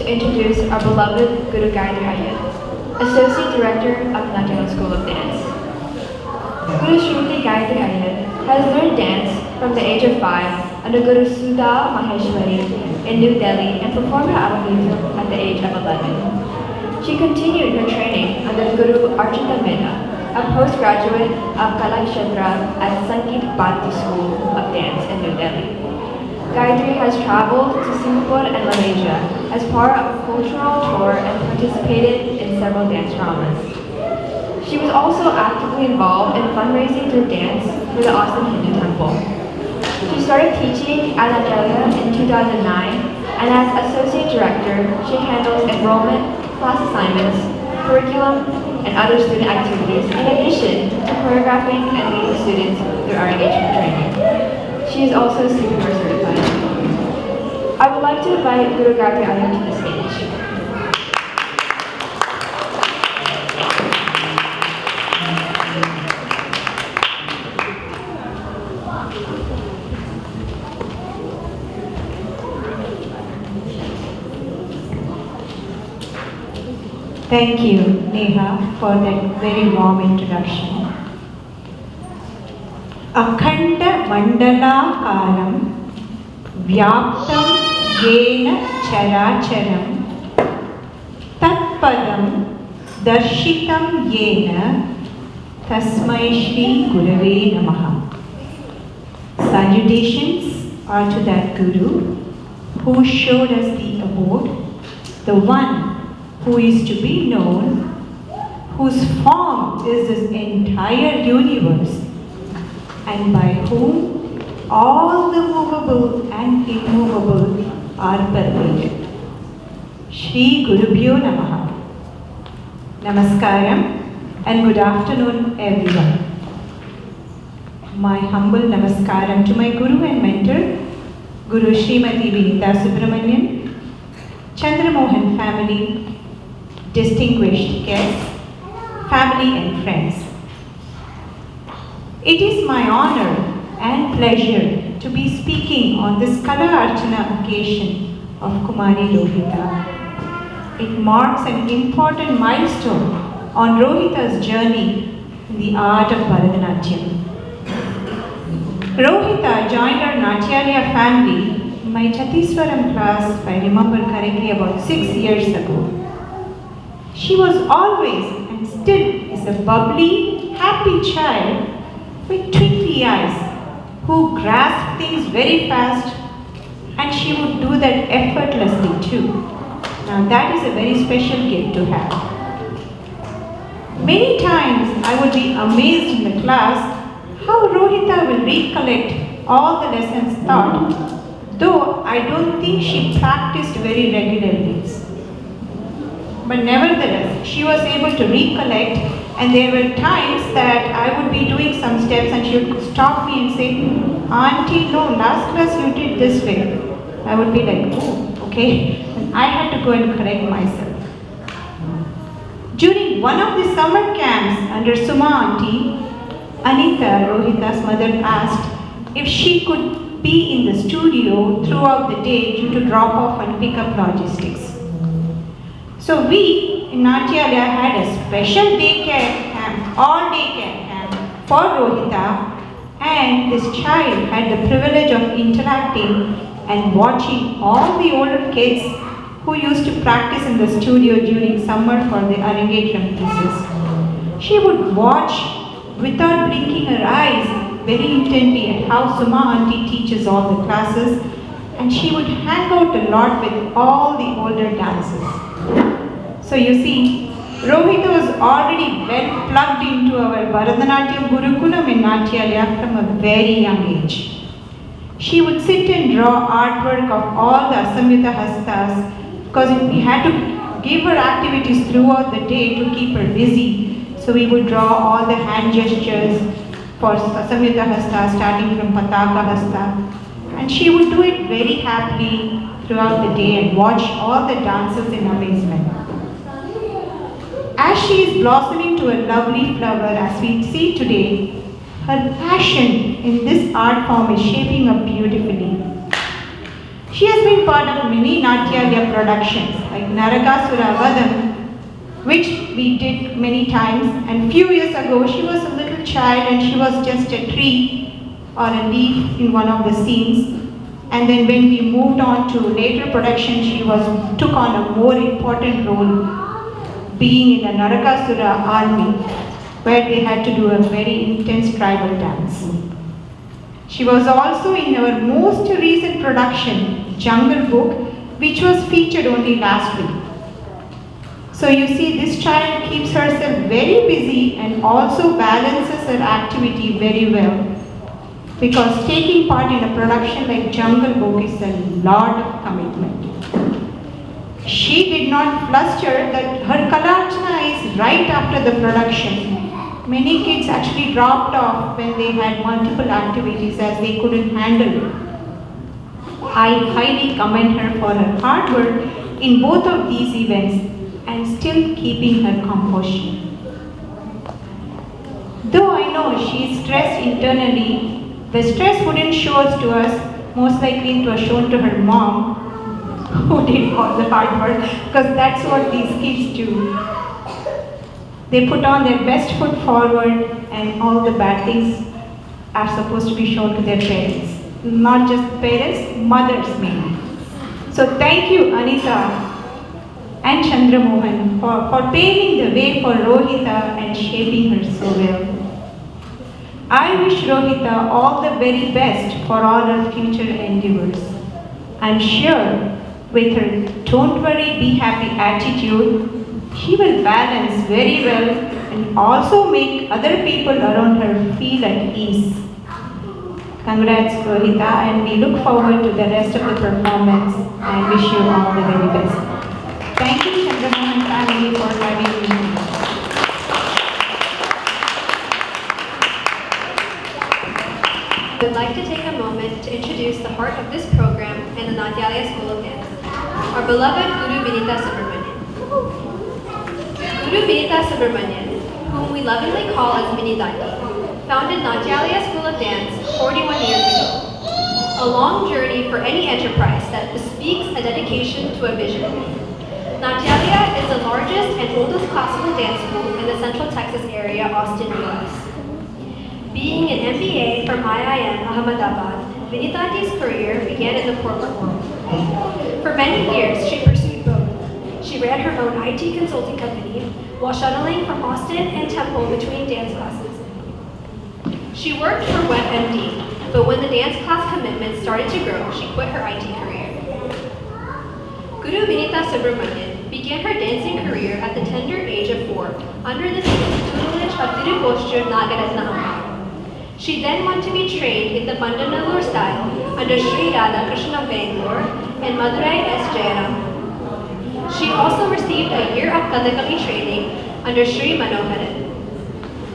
to introduce our beloved Guru Gayathri, Associate Director of National School of Dance. Guru Smt has learned dance from the age of 5 under Guru Smt in New Delhi and performed her Aravita at the age of 11. She continued her training under Guru Archita, a postgraduate of Kalarchana at Sangeet Bharati School of Dance in New Delhi. Gayathri has traveled to Singapore and Malaysia as part of a cultural tour and participated in several dance dramas. She was also actively involved in fundraising through dance for the Austin Hindu Temple. She started teaching at Nigeria in 2009, and as Associate Director, she handles enrollment, class assignments, curriculum, and other student activities, in addition to choreographing and leading students through our engagement training. She is also CPR certified. I would like to invite Guru Gayathri to the stage. Thank you, Neha, for that very warm introduction. Akhanda Mandala Kalam Vyaptam Yena Characharam Tatpadam Darshitam Yena Tasmai Shri Gurave Namaha. Salutations are to that Guru who showed us the abode, the one who is to be known, whose form is this entire universe, and by whom all the movable and immovable are pervaded. Shri Gurubhyo Namaha. Namaskaram and good afternoon, everyone. My humble namaskaram to my Guru and mentor, Guru Smt Vinitha Subramanian, Chandramohan family, distinguished guests, family and friends. It is my honor and pleasure to be speaking on this Kalarchana occasion of Kumari Rohita. It marks an important milestone on Rohita's journey in the art of Bharatanatyam. Rohita joined our Natyalaya family in my Chhattiswaram class, if I remember correctly, about 6 years ago. She was always and still is a bubbly, happy child with twinkly eyes who grasped things very fast, and she would do that effortlessly too. Now that is a very special gift to have. Many times I would be amazed in the class how Rohita will recollect all the lessons taught, though I don't think she practiced very regularly. But nevertheless, she was able to recollect, and there were times that I would be doing some steps and she would stop me and say, "Auntie, no, last class you did this way." I would be like, "Oh, okay." And I had to go and correct myself. During one of the summer camps under Suma auntie, Anita, Rohita's mother, asked if she could be in the studio throughout the day due to drop-off and pick-up logistics. So we in Natyalaya had a special daycare camp, all daycare camp for Rohita, and this child had the privilege of interacting and watching all the older kids who used to practice in the studio during summer for the engagement pieces. She would watch without blinking her eyes very intently at how Suma auntie teaches all the classes, and she would hang out a lot with all the older dancers. So you see, Rohita was already well plugged into our Bharatanatyam Gurukulam in Natyalaya from a very young age. She would sit and draw artwork of all the Asamyuta Hastas because we had to give her activities throughout the day to keep her busy. So we would draw all the hand gestures for Asamyuta Hasta, starting from Pataka Hasta. And she would do it very happily throughout the day and watch all the dances in amazement. As she is blossoming to a lovely flower as we see today, her passion in this art form is shaping up beautifully. She has been part of many Natyalaya productions like Narakasura Vadam, which we did many times, and few years ago she was a little child and she was just a tree or a leaf in one of the scenes. And then when we moved on to later production, she took on a more important role, being in the Narakasura army, where they had to do a very intense tribal dance. She was also in our most recent production, Jungle Book, which was featured only last week. So you see, this child keeps herself very busy and also balances her activity very well. Because taking part in a production like Jungle Book is a lot of commitment. She did not fluster that her Kalarchana is right after the production. Many kids actually dropped off when they had multiple activities as they couldn't handle it. I highly commend her for her hard work in both of these events and still keeping her composure. Though I know she is stressed internally, the stress wouldn't show us to us, most likely it was shown to her mom, who did all the hard work, because that's what these kids do. They put on their best foot forward and all the bad things are supposed to be shown to their parents. Not just parents, mothers mainly. So thank you, Anita and Chandramohan for paving the way for Rohita and shaping her so well. I wish Rohita all the very best for all her future endeavors. I'm sure with her don't worry, be happy attitude, she will balance very well and also make other people around her feel at ease. Congrats, Rohita, and we look forward to the rest of the performance and wish you all the very best. Thank you, Chandramohan family, for having me. I would like to take a moment to introduce the heart of this program and the Natyalaya School of Dance, our beloved Guru Vinitha Subramanian. Guru Vinitha Subramanian, whom we lovingly call as Mini Dati, founded Natyalaya School of Dance 41 years ago. A long journey for any enterprise that bespeaks a dedication to a vision. Natyalaya is the largest and oldest classical dance school in the Central Texas area, Austin, US. Being an MBA from IIM Ahmedabad, Vinithati's career began in the corporate world. For many years, she pursued both. She ran her own IT consulting company while shuttling from Austin and Temple between dance classes. She worked for WebMD, but when the dance class commitment started to grow, she quit her IT career. Guru Vinitha Subramanian began her dancing career at the tender age of 4 under the tutelage of Tirupostur Nagaratna Amma. She then went to be trained in the Bandanallur style under Sri Radha Krishna Bangalore and Madurai S. Jayaram. She also received a year of Kathakali training under Sri Manoharan.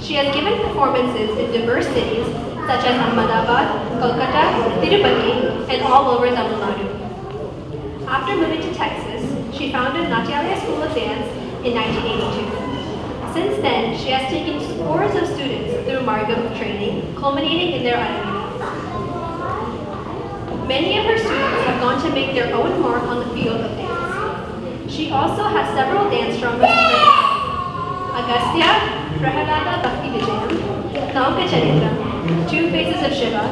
She has given performances in diverse cities such as Ahmedabad, Kolkata, Tirupati, and all over Tamil Nadu. After moving to Texas, she founded Natyalaya School of Dance in 1982. Since then, she has taken scores of students through Margam training, culminating in their IMUs. Many of her students have gone to make their own mark on the field of dance. She also has several dance dramas to her name. Agastya, Prahalada Bhakti Vijayam, Nauka Charitra, Two Faces of Shiva,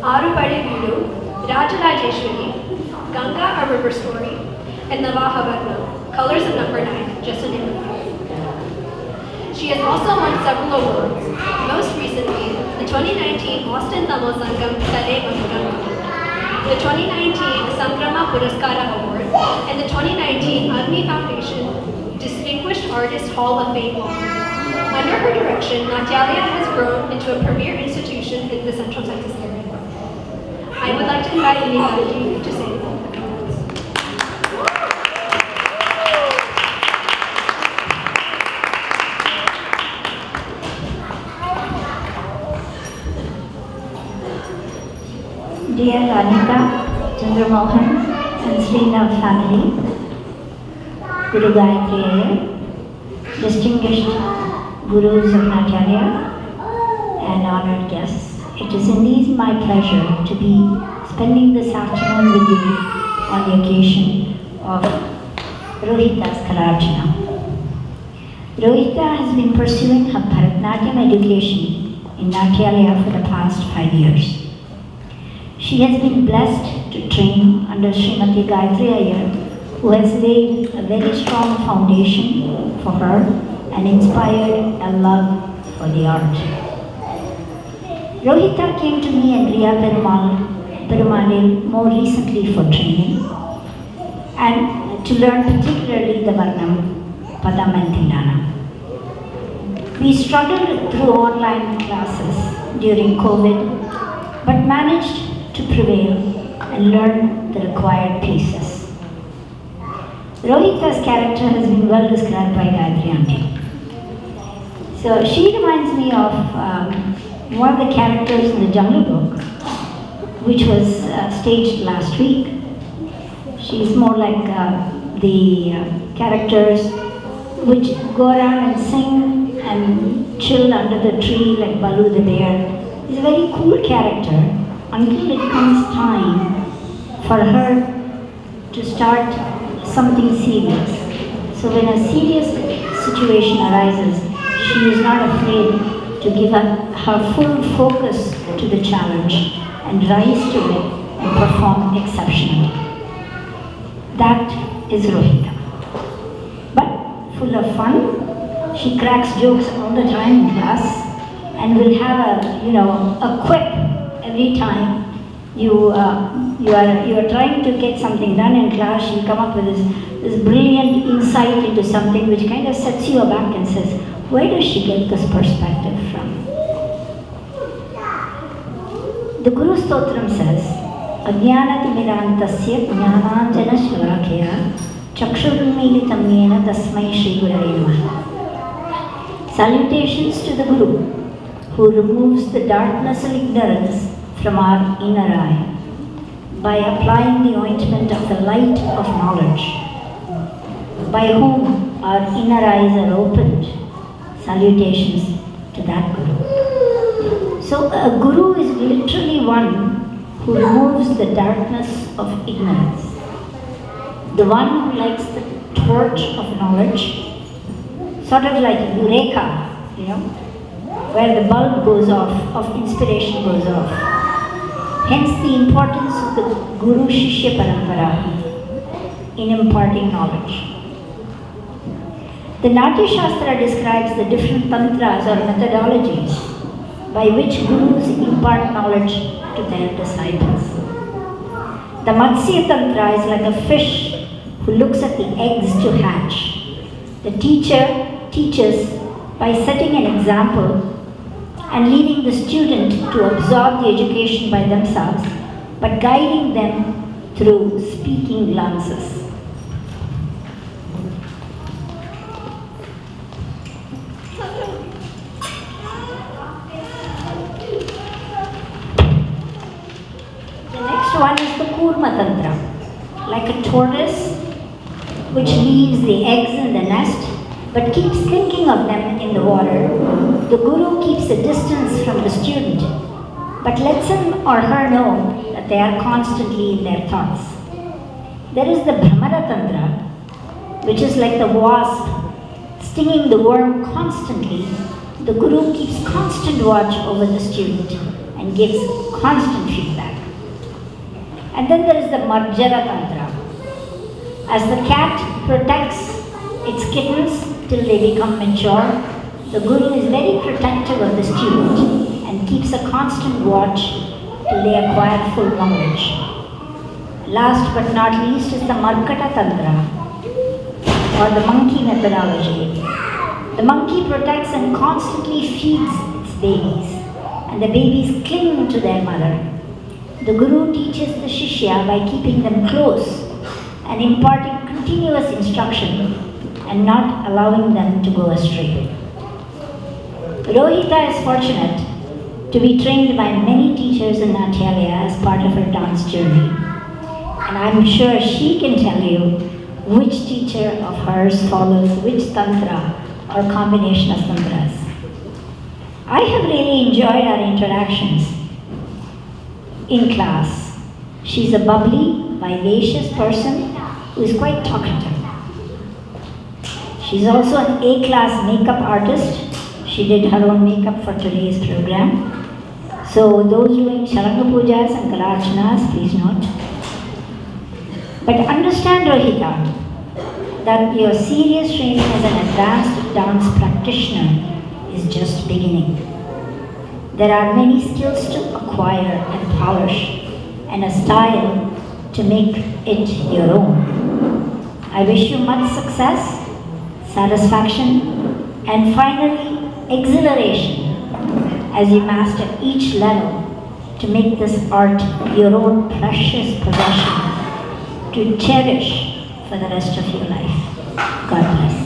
Arupade Guru, Rajarajeshwari, Ganga, A River Story, and Navahavarna, Colors of Number 9, just to name a few. She has also won several awards, most recently the 2019 Austin Tamil Sangam Kale Mangalam Award, the 2019 Sangrama Puraskara Award, and the 2019 Agni Foundation Distinguished Artist Hall of Fame Award. Under her direction, Natyalaya has grown into a premier institution in the Central Texas area. I would like to invite Vinitha to say something. Dear Anita, Chandramohan, and Srinath family, Guru Gayathri Iyer, distinguished Gurus of Natyalaya, and honored guests, it is indeed my pleasure to be spending this afternoon with you on the occasion of Rohita's Kalarchana. Rohita has been pursuing her Bharatanatyam education in Natyalaya for the past 5 years. She has been blessed to train under Srimati Gayathri Iyer, who has laid a very strong foundation for her and inspired a love for the art. Rohita came to me and Riya Perumalil more recently for training and to learn particularly the Varnam, Padam and Tindana. We struggled through online classes during COVID, but managed to prevail and learn the required pieces. Rohita's character has been well described by Gayathri Aunty. So she reminds me of one of the characters in the Jungle Book, which was staged last week. She's more like the characters which go around and sing and chill under the tree like Balu the bear. She's a very cool character until it comes time for her to start something serious. So when a serious situation arises, she is not afraid to give up her full focus to the challenge and rise to it and perform exceptionally. That is Rohita. But full of fun, she cracks jokes all the time in class and will have a quip every time you are trying to get something done in class. She'll come up with this brilliant insight into something which kind of sets you aback and says, where does she get this perspective from? The Guru Stotram says, Ajnanatimirantasya jnananjana shalakya chakshurunmilitam yena tasmai Shri Gurave Namaha. Salutations to the Guru, who removes the darkness of ignorance from our inner eye by applying the ointment of the light of knowledge, by whom our inner eyes are opened. Salutations to that Guru. So a Guru is literally one who removes the darkness of ignorance. The one who lights the torch of knowledge, sort of like Eureka, where the bulb goes off, of inspiration goes off. Hence the importance of the Guru Shishya Parampara in imparting knowledge. The Natya Shastra describes the different tantras or methodologies by which gurus impart knowledge to their disciples. The Matsya Tantra is like a fish who looks at the eggs to hatch. The teacher teaches by setting an example and leaving the student to absorb the education by themselves, but guiding them through speaking glances. One is the Kurma Tantra, like a tortoise which leaves the eggs in the nest but keeps thinking of them in the water. The Guru keeps a distance from the student but lets him or her know that they are constantly in their thoughts. There is the Brahmara Tantra, which is like the wasp stinging the worm constantly. The Guru keeps constant watch over the student and gives constant feedback. And then there is the Marjara Tantra. As the cat protects its kittens till they become mature, the Guru is very protective of the student and keeps a constant watch till they acquire full knowledge. Last but not least is the Markata Tantra, or the monkey methodology. The monkey protects and constantly feeds its babies, and the babies cling to their mother. The Guru teaches the Shishya by keeping them close and imparting continuous instruction and not allowing them to go astray. Rohita is fortunate to be trained by many teachers in Natyalaya as part of her dance journey. And I'm sure she can tell you which teacher of hers follows which tantra or combination of tantras. I have really enjoyed our interactions in class She's a bubbly, vivacious person who is quite talkative. She's also an A-class makeup artist. She did her own makeup for today's program. So those doing Sharanga Pujas and Kalarchanas, please note. But understand, Rohita, that your serious training as an advanced dance practitioner is just beginning. There are many skills to acquire and polish, and a style to make it your own. I wish you much success, satisfaction, and finally exhilaration as you master each level to make this art your own precious possession to cherish for the rest of your life. God bless.